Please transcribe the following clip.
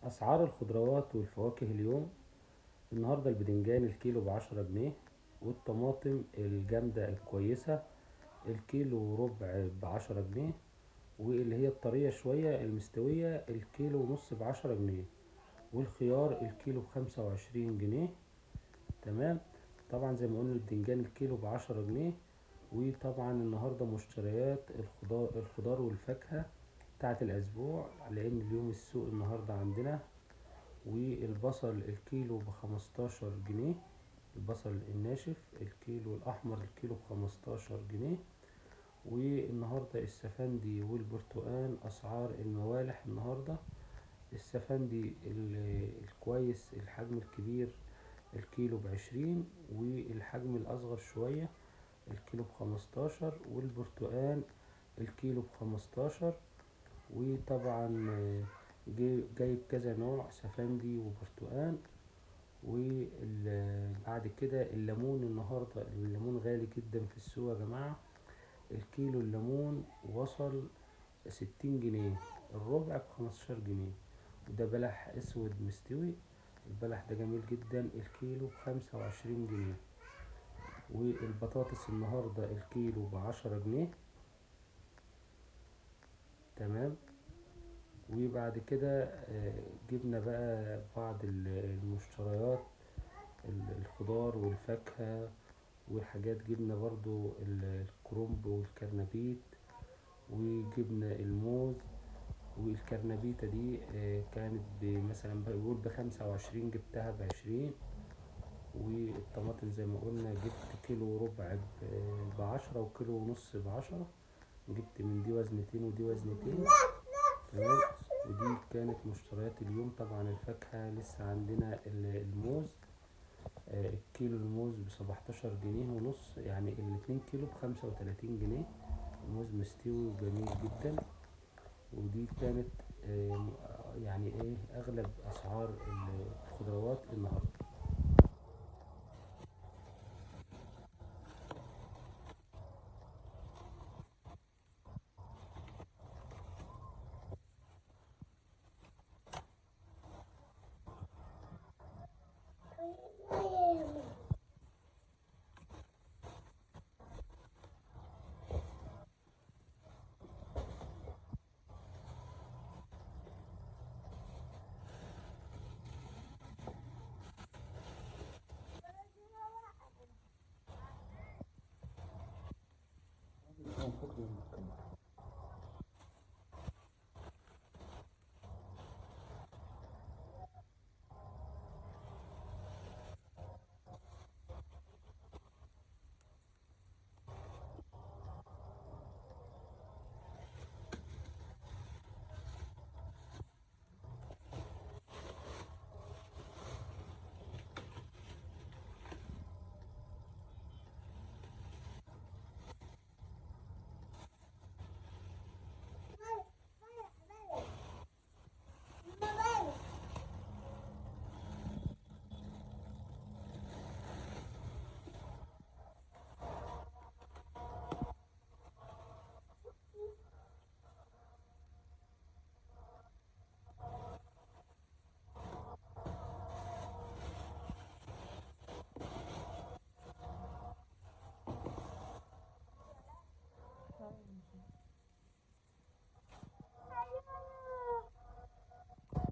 أسعار الخضروات والفواكه اليوم. النهاردة البدنجان الكيلو ب10 جنيه، والطماطم الجامدة الكويسة الكيلو وربع ب10 جنيه، واللي هي الطرية شوية المستوية الكيلو ونص ب10 جنيه، والخيار الكيلو ب25 جنيه. تمام. طبعا زي ما قلنا البدنجان الكيلو ب10 جنيه. وطبعا النهاردة مشتريات الخضار والفاكهة بتاعة الأسبوع، لأن اليوم السوق النهاردة عندنا. والبصل الكيلو ب15 جنيه، البصل الناشف الكيلو الأحمر الكيلو ب15 جنيه. والنهاردة السفندي والبرتقال أسعار الموالح النهاردة. السفندي الكويس الحجم الكبير الكيلو ب20، والحجم الأصغر شوية الكيلو ب15، والبرتقال الكيلو ب15. وطبعا جايب كذا نوع سفندي وبرتقال. وبعد كده الليمون النهاردة، الليمون غالي جدا في السوق يا جماعة. الكيلو الليمون وصل 60 جنيه، الربع ب15 جنيه. وده بلح اسود مستوي، البلح ده جميل جدا الكيلو ب25 جنيه. والبطاطس النهاردة الكيلو ب10 جنيه. تمام. وبعد كده جبنا بقى بعض المشتريات، الخضار والفاكهة والحاجات. جبنا برضو الكرنب والكرنبيت، وجبنا الموز. والكرنبيتة دي كانت مثلا بقول ب25، جبتها ب20. والطماطم زي ما قلنا جبت كيلو وربع ب10، وكيلو ونص ب10. جبت من دي وزنتين ودي وزنتين. تمام. ودي كانت مشتريات اليوم. طبعا الفاكهة لسه عندنا الموز، الكيلو الموز ب17 جنيه ونص، يعني ال2 كيلو ب35 جنيه. الموز مستوي وجميل جدا. ودي كانت يعني ايه اغلب اسعار الخضروات النهارده.